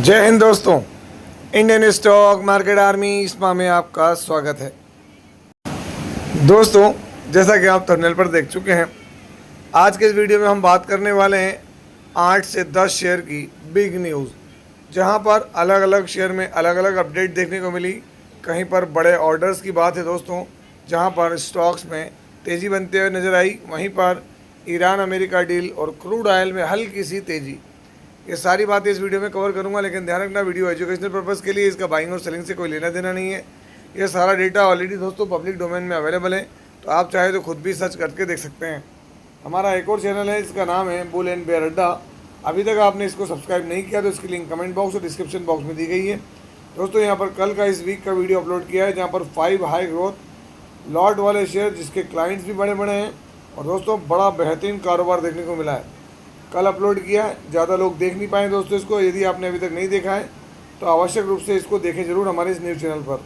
जय हिंद दोस्तों। Indian stock market army इसमा में आपका स्वागत है। दोस्तों, जैसा कि आप थंबनेल पर देख चुके हैं, आज के इस वीडियो में हम बात करने वाले हैं 8 से 10 शेयर की बिग न्यूज़, जहां पर अलग अलग शेयर में अलग अलग अपडेट देखने को मिली। कहीं पर बड़े ऑर्डर्स की बात है दोस्तों, जहां पर स्टॉक्स में तेज़ी बनते हुए नजर आई। वहीं पर ईरान अमेरिका डील और क्रूड ऑयल में हल्की सी तेज़ी। ये सारी बातें इस वीडियो में कवर करूंगा, लेकिन ध्यान रखना वीडियो एजुकेशनल पर्पज़ के लिए, इसका बाइंग और सेलिंग से कोई लेना देना नहीं है। ये सारा डेटा ऑलरेडी दोस्तों पब्लिक डोमेन में अवेलेबल है, तो आप चाहे तो खुद भी सर्च करके देख सकते हैं। हमारा एक और चैनल है, इसका नाम है बुल एंड बेयर अड्डा। अभी तक आपने इसको सब्सक्राइब नहीं किया तो इसकी लिंक कमेंट बॉक्स और डिस्क्रिप्शन बॉक्स में दी गई है। दोस्तों, यहाँ पर कल का इस वीक का वीडियो अपलोड किया है, जहाँ पर 5 हाई ग्रोथ लॉट वाले शेयर जिसके क्लाइंट्स भी बड़े बड़े हैं और दोस्तों बड़ा बेहतरीन कारोबार देखने को मिला है। कल अपलोड किया है, ज़्यादा लोग देख नहीं पाए दोस्तों इसको। यदि आपने अभी तक नहीं देखा है तो आवश्यक रूप से इसको देखें जरूर हमारे इस न्यूज़ चैनल पर।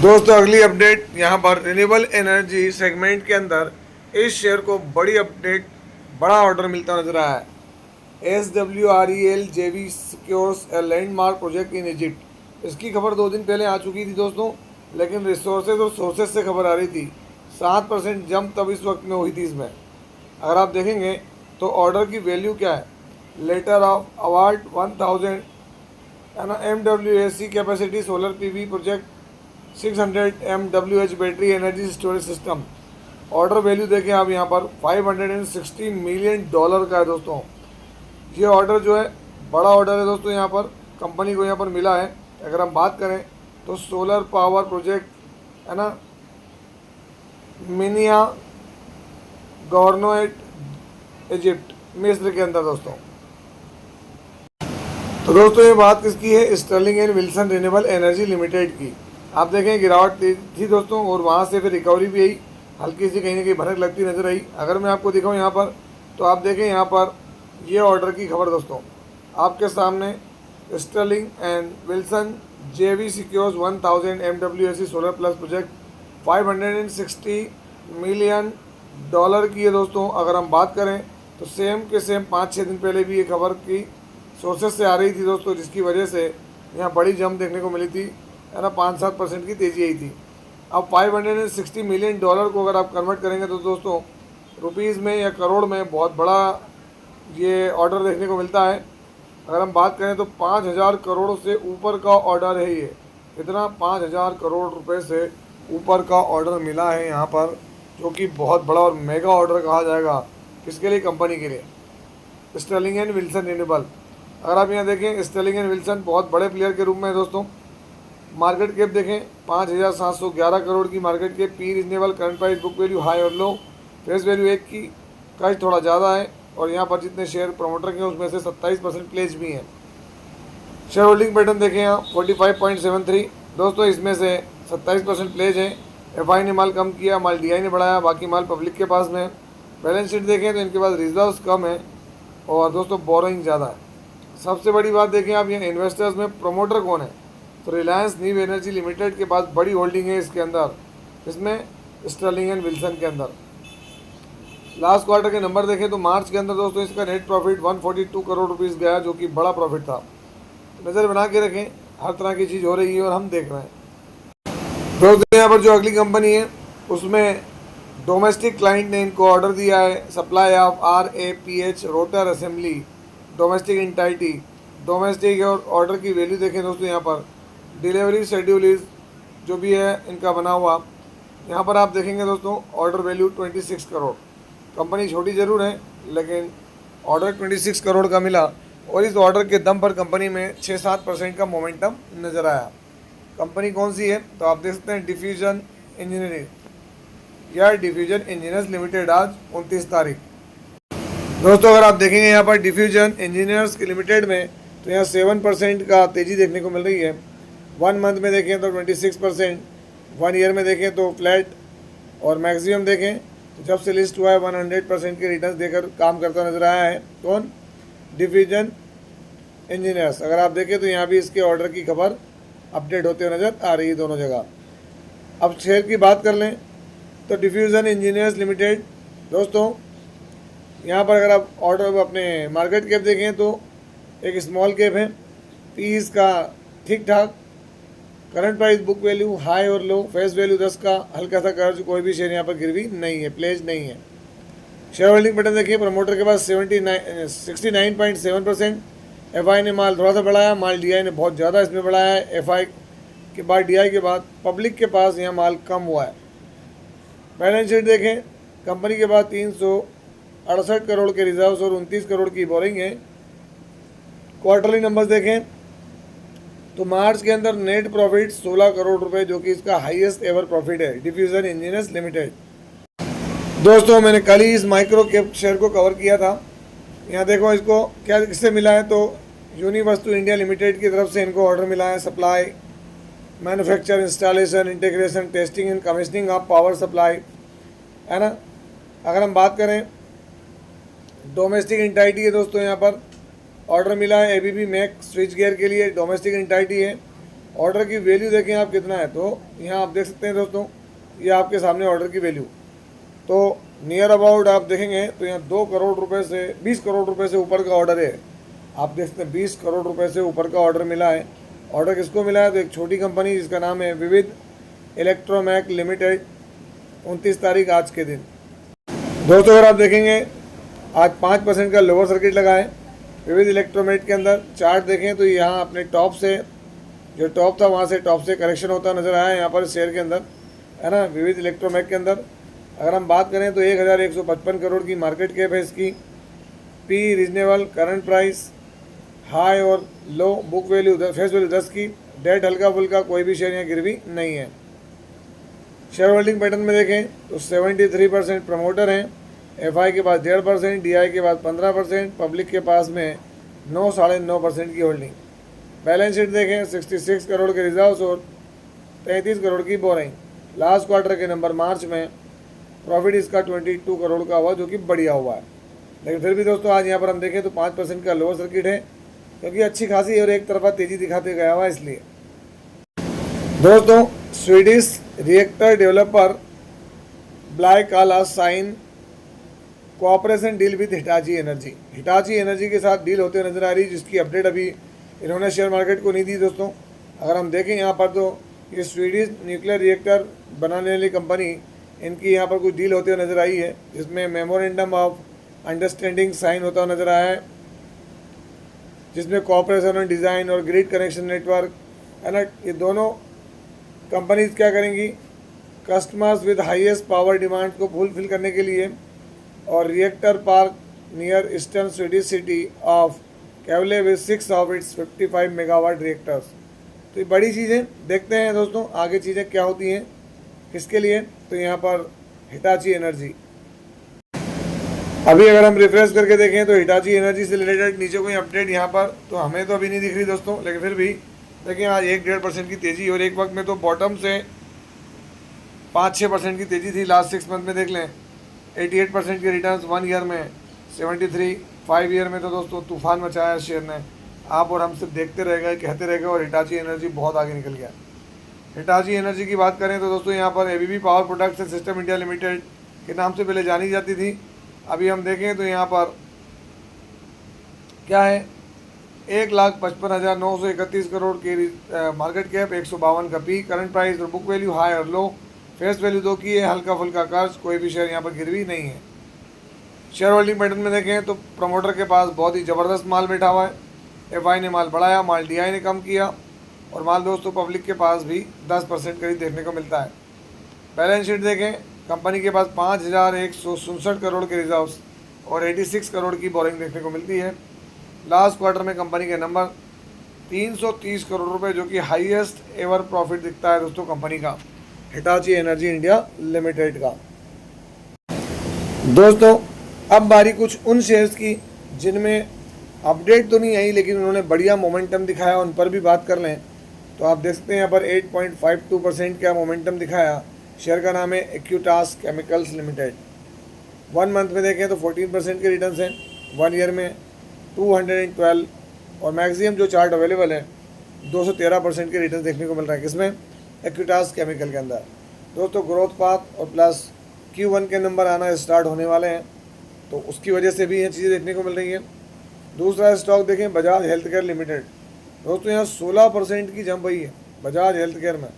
दोस्तों, अगली अपडेट यहाँ पर रिन्यूएबल एनर्जी सेगमेंट के अंदर इस शेयर को बड़ी अपडेट, बड़ा ऑर्डर मिलता नजर आया है। SWREL JV secures a landmark project in Egypt. इसकी खबर 2 दिन पहले आ चुकी थी दोस्तों, लेकिन रिसोर्सेज और सोर्सेज से खबर आ रही थी। 7% जंप तब इस वक्त में हुई थी इसमें। अगर आप देखेंगे तो ऑर्डर की वैल्यू क्या है, लेटर ऑफ अवार्ड 1000 है ना, MWAC capacity solar PV project 600 MWH battery energy storage system. Order value देखें आप यहाँ पर $560 मिलियन का है दोस्तों। ये ऑर्डर जो है बड़ा ऑर्डर है दोस्तों, यहाँ पर कंपनी को यहाँ पर मिला है। अगर हम बात करें तो सोलर पावर प्रोजेक्ट है ना, मिनिया गवर्नोरेट इजिप्ट, मिस्र के अंदर दोस्तों। तो दोस्तों ये बात किसकी है, Sterling and Wilson renewable energy limited की। आप देखें गिरावट थी दोस्तों और वहाँ से फिर रिकवरी भी आई, हल्की सी कहीं ना कहीं भनक लगती नजर आई। अगर मैं आपको दिखाऊँ यहाँ पर तो आप देखें यहाँ पर ये ऑर्डर की खबर दोस्तों आपके सामने। Sterling and Wilson JV secures 1000 MWAC solar plus project $560 million की है दोस्तों। अगर हम बात करें तो सेम के सेम 5-6 दिन पहले भी ये खबर की सोर्सेस से आ रही थी दोस्तों, जिसकी वजह से यहाँ बड़ी जंप देखने को मिली थी, है ना। 5-7% की तेज़ी आई थी। अब $560 मिलियन को अगर आप कन्वर्ट करेंगे तो दोस्तों रुपीज़ में या करोड़ में बहुत बड़ा ये ऑर्डर देखने को मिलता है। अगर हम बात करें तो 5000 करोड़ से ऊपर का ऑर्डर है ये। कितना, 5000 करोड़ रुपए से ऊपर का ऑर्डर मिला है यहाँ पर, जो कि बहुत बड़ा और मेगा ऑर्डर कहा जाएगा। किसके लिए, कंपनी के लिए, स्टर्लिंग एंड विल्सन रिन्यूएबल। अगर आप यहाँ देखें स्टर्लिंग एंड विल्सन बहुत बड़े प्लेयर के रूप में है दोस्तों। मार्केट कैप देखें 5711 करोड़ की market cap. P reasonable, current price, book value high और लो, फेस वैल्यू 1 की, प्राइस थोड़ा ज़्यादा है। और यहाँ पर जितने शेयर प्रमोटर के हैं उसमें से 27% प्लेज भी हैं। शेयर होल्डिंग पैटर्न देखें यहाँ 45.73 दोस्तों, इसमें से 27% प्लेज है। FI ने माल कम किया, माल DI ने बढ़ाया, बाकी माल पब्लिक के पास में। बैलेंस शीट देखें तो इनके पास रिजर्व्स कम है और दोस्तों बोरोइंग ज़्यादा है। सबसे बड़ी बात देखें आप यहाँ इन्वेस्टर्स में प्रमोटर कौन है, तो रिलायंस न्यू एनर्जी लिमिटेड के पास बड़ी होल्डिंग है इसके अंदर, इसमें स्टर्लिंग एंड विल्सन के अंदर। लास्ट क्वार्टर के नंबर देखें तो मार्च के अंदर दोस्तों इसका नेट प्रॉफिट 142 करोड़ रुपीज़ गया, जो कि बड़ा प्रॉफिट था। नज़र बना के रखें, हर तरह की चीज़ हो रही है और हम देख रहे हैं दोस्तों। यहाँ पर जो अगली कंपनी है उसमें डोमेस्टिक क्लाइंट ने इनको ऑर्डर दिया है, supply of RAPH rotor assembly domestic entity. Domestic और ऑर्डर की वैल्यू देखें दोस्तों, यहाँ पर डिलीवरी शेड्यूल इज जो भी है इनका बना हुआ, यहाँ पर आप देखेंगे दोस्तों ऑर्डर वैल्यू 26 करोड़। कंपनी छोटी ज़रूर है लेकिन ऑर्डर 26 करोड़ का मिला, और इस ऑर्डर के दम पर कंपनी में 6-7% का मोमेंटम नज़र आया। कंपनी कौन सी है, तो आप देख सकते हैं डिफ्यूजन इंजीनियरिंग या डिफ्यूजन इंजीनियर्स लिमिटेड, आज 29 तारीख। दोस्तों अगर आप देखेंगे यहाँ पर डिफ्यूजन इंजीनियर्स लिमिटेड में तो यहाँ 7% का तेज़ी देखने को मिल रही है। 1 मंथ में देखें तो 26%, 1 ईयर में देखें तो फ्लैट, और मैक्सिमम देखें तो जब से लिस्ट हुआ है 100% के रिटर्न देकर काम करता नजर आया है। कौन, डिफ्यूजन इंजीनियर्स। अगर आप देखें तो यहाँ भी इसके ऑर्डर की खबर अपडेट होते हुए नज़र आ रही है दोनों जगह। अब शेयर की बात कर लें तो डिफ्यूजन इंजीनियर्स लिमिटेड दोस्तों, यहाँ पर अगर आप ऑर्डर अपने मार्केट कैप देखें तो एक स्मॉल कैप है पी इसका ठीक ठाक, current price, book value high और लो, फेस वैल्यू 10 का, हल्का सा कर्ज, कोई भी शेयर यहाँ पर गिरवी नहीं है, प्लेज नहीं है। शेयर होल्डिंग पैटर्न देखिए, प्रमोटर के पास 69.7%, एफआई ने माल थोड़ा सा बढ़ाया, माल डीआई ने बहुत ज़्यादा इसमें बढ़ाया है। एफआई के बाद, डीआई के बाद पब्लिक के पास यहाँ माल कम हुआ है। बैलेंस शीट देखें, कंपनी के पास 368 करोड़ के रिजर्व्स और 29 करोड़ की बोरिंग है। क्वार्टरली नंबर्स देखें तो मार्च के अंदर नेट प्रॉफिट 16 करोड़ रुपए, जो कि इसका हाईएस्ट एवर प्रॉफिट है। Diffusion engineers limited. दोस्तों मैंने कल ही इस माइक्रो कैप शेयर को कवर किया था। यहाँ देखो इसको क्या किससे मिला है, तो यूनिवस्तु इंडिया लिमिटेड की तरफ से इनको ऑर्डर मिला है। Supply, manufacture, installation, integration, testing and commissioning of power supply, है ना। अगर हम बात करें डोमेस्टिक एंटाइटी है दोस्तों, यहाँ पर ऑर्डर मिला है एबीबी मैक स्विच गियर के लिए, डोमेस्टिक एंटाइटी है। ऑर्डर की वैल्यू देखें आप कितना है, तो यहाँ आप देख सकते हैं दोस्तों, ये आपके सामने ऑर्डर की वैल्यू, तो नियर अबाउट आप देखेंगे तो यहाँ 2 करोड़ रुपए से 20 करोड़ रुपए से ऊपर का ऑर्डर है। आप देख सकते हैं 20 करोड़ रुपए से ऊपर का ऑर्डर मिला है। ऑर्डर किसको मिला है, तो एक छोटी कंपनी जिसका नाम है विविध इलेक्ट्रोमैक लिमिटेड। 29 तारीख आज के दिन। दोस्तों अगर आप देखेंगे आज 5% का लोअर सर्किट लगा है विविध इलेक्ट्रोमेट के अंदर। चार्ट देखें तो यहाँ अपने टॉप से, जो टॉप था वहाँ से टॉप से करेक्शन होता नजर आया यहाँ पर शेयर के अंदर, है ना, विविध इलेक्ट्रोमेट के अंदर। अगर हम बात करें तो 1155 करोड़ की मार्केट कैप है इसकी। P reasonable, current price high और लो, बुक वैल्यू फेस वैल्यू 10 की, डेट हल्का फुल्का, कोई भी शेयर यहाँ गिरवी नहीं है। शेयर होल्डिंग पैटर्न में देखें तो 73% प्रमोटर हैं, एफआई के पास 1.5%, डीआई के पास 15%, पब्लिक के पास में 9-9.5% की होल्डिंग। बैलेंस शीट देखें 66 करोड़ के रिजर्व्स और 33 करोड़ की बोरिंग। लास्ट क्वार्टर के नंबर मार्च में प्रॉफिट इसका 22 करोड़ का हुआ, जो कि बढ़िया हुआ है। लेकिन फिर भी दोस्तों आज यहाँ पर हम देखें तो 5% का लोअर सर्किट है, क्योंकि अच्छी खासी और एक तरफा तेजी दिखाते गया हुआ है। इसलिए दोस्तों Swedish reactor developer Blykalla sign cooperation deal with Hitachi Energy. Hitachi Energy के साथ डील होते नजर आ रही है, जिसकी अपडेट अभी इन्होंने शेयर मार्केट को नहीं दी दोस्तों। अगर हम देखें यहाँ पर तो ये स्वीडिश न्यूक्लियर रिएक्टर बनाने वाली कंपनी, इनकी यहाँ पर कुछ डील होते हुए नजर आई है, जिसमें मेमोरेंडम ऑफ अंडरस्टैंडिंग साइन होता हुआ नजर आया है, जिसमें कॉपरेशन और डिज़ाइन और ग्रिड कनेक्शन नेटवर्क, है ना। ये दोनों कंपनीज क्या करेंगी, customers with highest power demand को फुलफिल करने के लिए, और reactor park near eastern Swedish city of Gavle with 6 of its 55 megawatt reactors. तो ये बड़ी चीज़ें, देखते हैं दोस्तों आगे चीज़ें क्या होती हैं किसके लिए। तो यहाँ पर हिटाची एनर्जी, अभी अगर हम रिफ्रेश करके देखें तो हिटाची एनर्जी से रिलेटेड नीचे कोई अपडेट यहाँ पर तो हमें तो अभी नहीं दिख रही दोस्तों, लेकिन फिर भी देखिए आज 1-1.5% की तेज़ी, और एक वक्त में तो बॉटम से 5-6% की तेज़ी थी। लास्ट 6 मंथ में देख लें 88% के रिटर्न्स 1 ईयर में, 73 5 ईयर में, तो दोस्तों तूफान मचाया शेयर ने। आप और हम सिर्फ देखते रह गए, कहते रह गए, और हिटाची एनर्जी बहुत आगे निकल गया। हिटाची एनर्जी की बात करें तो दोस्तों यहाँ पर ABB power products and system India limited के नाम से पहले जानी जाती थी। अभी हम देखें तो यहाँ पर क्या है, 1,55,931 करोड़ की मार्केट कैप, 152 का पी, करंट प्राइस और बुक वैल्यू हाई और लो, फेस वैल्यू 2 की है, हल्का फुल्का कर्ज, कोई भी शेयर यहाँ पर गिरवी नहीं है। शेयर होल्डिंग पैटर्न में देखें तो प्रमोटर के पास बहुत ही ज़बरदस्त माल बैठा हुआ है। एफआई ने माल बढ़ाया, माल डीआई ने कम किया, और माल दोस्तों पब्लिक के पास भी 10% करीब देखने को मिलता है। बैलेंस शीट देखें, कंपनी के पास 5,167 करोड़ के रिजर्व्स और 86 करोड़ की बोरिंग देखने को मिलती है। लास्ट क्वार्टर में कंपनी के नंबर 330 करोड़ रुपए, जो कि हाईएस्ट एवर प्रॉफिट दिखता है दोस्तों कंपनी का, हिटाची एनर्जी इंडिया लिमिटेड का। दोस्तों अब बारी कुछ उन शेयर्स की जिनमें अपडेट तो नहीं आई, लेकिन उन्होंने बढ़िया मोमेंटम दिखाया, उन पर भी बात कर लें। तो आप देख सकते हैं यहाँ पर 8.52% का मोमेंटम दिखाया। शेयर का नाम है एक्यूटास केमिकल्स लिमिटेड। 1 मंथ में देखें तो 14% के रिटर्न्स हैं, 1 ईयर में 212, और मैक्सिमम जो चार्ट अवेलेबल है 213% के रिटर्न देखने को मिल रहा है। किसमें, एक्यूटास केमिकल के अंदर। दोस्तों ग्रोथ पाथ और प्लस Q1 के नंबर आना स्टार्ट होने वाले हैं, तो उसकी वजह से भी ये चीज़ें देखने को मिल रही हैं। दूसरा स्टॉक देखें बजाज हेल्थ केयर लिमिटेड। दोस्तों यहाँ 16% की जंप हुई है बजाज हेल्थ केयर में।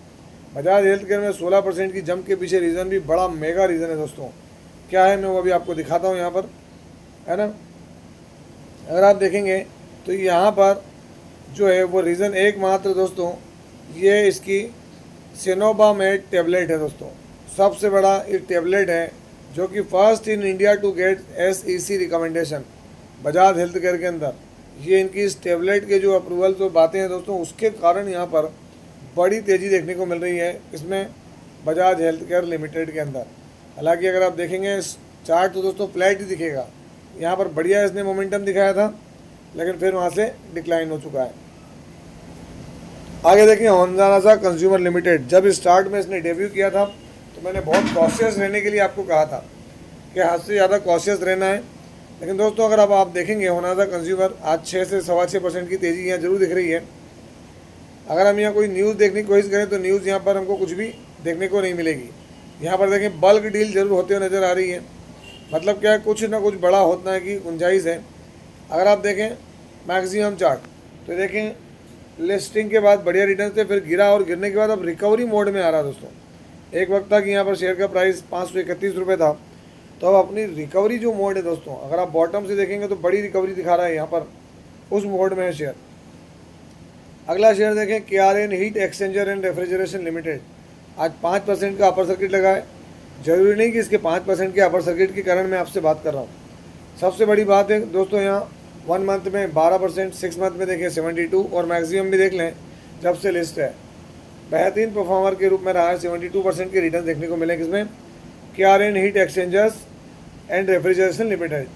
बजाज हेल्थ केयर में 16% की जंप के पीछे रीज़न भी बड़ा मेगा रीज़न है दोस्तों। क्या है मैं वो अभी आपको दिखाता हूँ यहाँ पर, है ना। अगर आप देखेंगे तो यहाँ पर जो है वो रीज़न एकमात्र दोस्तों ये इसकी सिनोबामेड टेबलेट है दोस्तों। सबसे बड़ा ये टेबलेट है जो कि first in India to get SEC recommendation Bajaj health care के अंदर। ये इनकी इस टेबलेट के जो अप्रूवल तो बातें हैं दोस्तों, उसके कारण यहाँ पर बड़ी तेज़ी देखने को मिल रही है इसमें बजाज हेल्थ केयर लिमिटेड के अंदर। हालांकि अगर आप देखेंगे इस चार्ट तो दोस्तों फ्लैट ही दिखेगा। यहाँ पर बढ़िया इसने मोमेंटम दिखाया था लेकिन फिर वहाँ से डिक्लाइन हो चुका है। आगे देखिए होंडासा कंज्यूमर लिमिटेड। जब स्टार्ट में इसने डेब्यू किया था तो मैंने बहुत कॉशियस रहने के लिए आपको कहा था कि हद से ज़्यादा कॉशियस रहना है। लेकिन दोस्तों अगर आप देखेंगे होंडासा कंज्यूमर आज 6 से 6.25% की तेज़ी यहाँ जरूर दिख रही है। अगर हम यहाँ कोई न्यूज़ देखने की कोशिश करें तो न्यूज़ यहाँ पर हमको कुछ भी देखने को नहीं मिलेगी। यहाँ पर देखें बल्क डील जरूर होते हुए नज़र आ रही है। मतलब क्या है, कुछ ना कुछ बड़ा होता है कि गुंजाइश है। अगर आप देखें मैक्सिमम चार्ट तो देखें लिस्टिंग के बाद बढ़िया रिटर्न थे, फिर गिरा और गिरने के बाद अब रिकवरी मोड में आ रहा दोस्तों। एक वक्त था कि यहाँ पर शेयर का प्राइस 531 रुपये था, तो अब अपनी रिकवरी जो मोड है दोस्तों, अगर आप बॉटम से देखेंगे तो बड़ी रिकवरी दिखा रहा है यहाँ पर, उस मोड में है शेयर। अगला शेयर देखें KRN heat exchanger and refrigeration limited. आज 5% का अपर सर्किट लगा है। जरूरी नहीं कि इसके 5% के अपर सर्किट के कारण मैं आपसे बात कर रहा हूँ। सबसे बड़ी बात है दोस्तों यहाँ 1 मंथ में 12%, 6 मंथ में देखें 72 और मैक्सिमम भी देख लें जब से लिस्ट है। बेहतरीन परफॉर्मर के रूप में रहा है। 72% के रिटर्न देखने को मिले किसमें, KRN heat exchangers and refrigeration limited.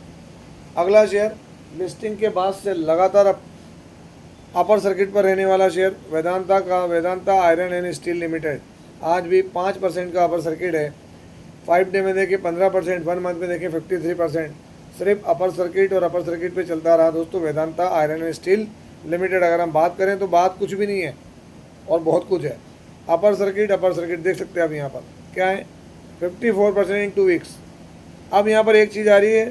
अगला शेयर लिस्टिंग के बाद से लगातार अपर सर्किट पर रहने वाला शेयर वेदांता का, Vedanta iron and steel limited. आज भी 5% का अपर सर्किट है। 5 डे में देखें 15%, 1 मंथ में देखें 53%। सिर्फ अपर सर्किट और अपर सर्किट पे चलता रहा दोस्तों Vedanta iron and steel limited. अगर हम बात करें तो बात कुछ भी नहीं है और बहुत कुछ है। अपर सर्किट देख सकते हैं आप यहाँ पर क्या है, 54% इन 2 वीक्स। अब यहाँ पर एक चीज़ आ रही है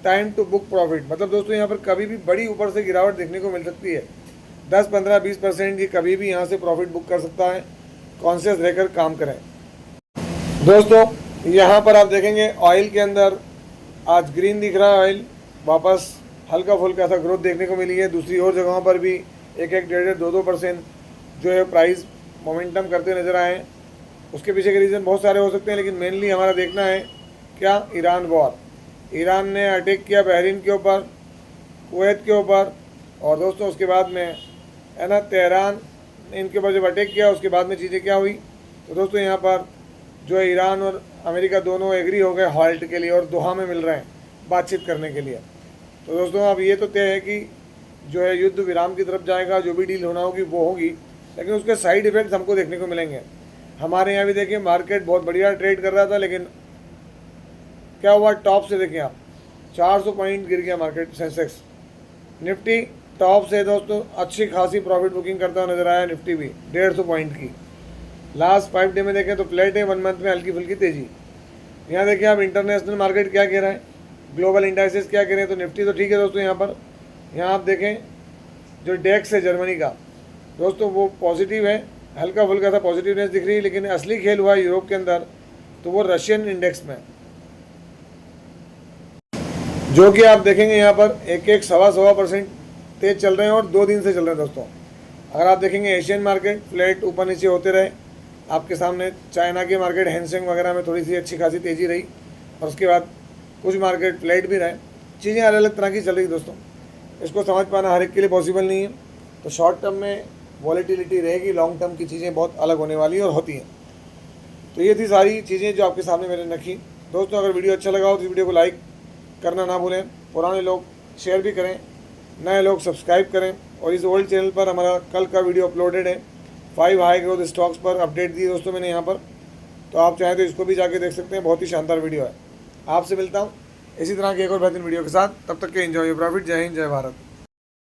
टाइम टू बुक प्रॉफिट। मतलब दोस्तों यहाँ पर कभी भी बड़ी ऊपर से गिरावट देखने को मिल सकती है। 10, 15, 20% की कभी भी यहाँ से प्रॉफिट बुक कर सकता है। कॉन्शियस रहकर काम करें दोस्तों। यहाँ पर आप देखेंगे ऑयल के अंदर आज ग्रीन दिख रहा है। ऑयल वापस हल्का फुल्का सा ग्रोथ देखने को मिली है। दूसरी और जगहों पर भी 1-1, 1.5, 2-2% जो है प्राइस मोमेंटम करते नज़र आए हैं। उसके पीछे के रीज़न बहुत सारे हो सकते हैं, लेकिन मेनली हमारा देखना है क्या, ईरान वॉर। ईरान ने अटैक किया बहरीन के ऊपर, कुवैत के ऊपर, और दोस्तों उसके बाद में है ना तेहरान इनके ऊपर जब अटैक किया उसके बाद में चीज़ें क्या हुई। तो दोस्तों यहाँ पर जो है ईरान और अमेरिका दोनों एग्री हो गए हॉल्ट के लिए और दोहा में मिल रहे हैं बातचीत करने के लिए। तो दोस्तों अब ये तो तय है कि जो है युद्ध विराम की तरफ जाएगा, जो भी डील होना होगी वो होगी, लेकिन उसके साइड इफेक्ट्स हमको देखने को मिलेंगे। हमारे यहाँ भी देखिए मार्केट बहुत बढ़िया ट्रेड कर रहा था, लेकिन क्या हुआ, टॉप से देखिए आप 400 पॉइंट गिर गया मार्केट। सेंसेक्स निफ्टी टॉप से दोस्तों अच्छी खासी प्रॉफिट बुकिंग करता हुआ नजर आया। निफ्टी भी 150 पॉइंट की। लास्ट 5 डे में देखें तो फ्लैट है, 1 मंथ में हल्की फुल्की तेजी। यहाँ देखिए आप इंटरनेशनल मार्केट क्या कह रहा है, ग्लोबल इंडाइसेस क्या कह रहे हैं। तो निफ्टी तो ठीक है दोस्तों। यहाँ आप देखें जो डेक्स है जर्मनी का दोस्तों वो पॉजिटिव है, हल्का फुल्का सा पॉजिटिवनेस दिख रही है, लेकिन असली खेल हुआ है यूरोप के अंदर तो वो रशियन इंडेक्स में, जो कि आप देखेंगे यहाँ पर 1-1, 1.25% तेज चल रहे हैं और 2 दिन से चल रहे हैं दोस्तों। अगर आप देखेंगे एशियन मार्केट फ्लैट ऊपर नीचे होते रहे आपके सामने। चाइना के मार्केट हैंगसेंग वगैरह में थोड़ी सी अच्छी खासी तेज़ी रही और उसके बाद कुछ मार्केट फ्लैट भी रहे। चीज़ें अलग अलग तरह की चल रही दोस्तों। इसको समझ पाना हर एक के लिए पॉसिबल नहीं है। तो शॉर्ट टर्म में वॉलेटिलिटी रहेगी, लॉन्ग टर्म की चीज़ें बहुत अलग होने वाली हैं और होती हैं। तो ये थी सारी चीज़ें जो आपके सामने मैंने रखी दोस्तों। अगर वीडियो अच्छा लगा हो तो वीडियो को लाइक करना ना भूलें, पुराने लोग शेयर भी करें, नए लोग सब्सक्राइब करें। और इस ओल्ड चैनल पर हमारा कल का वीडियो अपलोडेड है, 5 हाई ग्रोथ स्टॉक्स पर अपडेट दी दोस्तों मैंने यहाँ पर। तो आप चाहें तो इसको भी जाके देख सकते हैं, बहुत ही शानदार वीडियो है। आपसे मिलता हूँ इसी तरह की एक और बेहतरीन वीडियो के साथ। तब तक के एंजॉय योर प्रॉफिट। जय हिंद, जय भारत।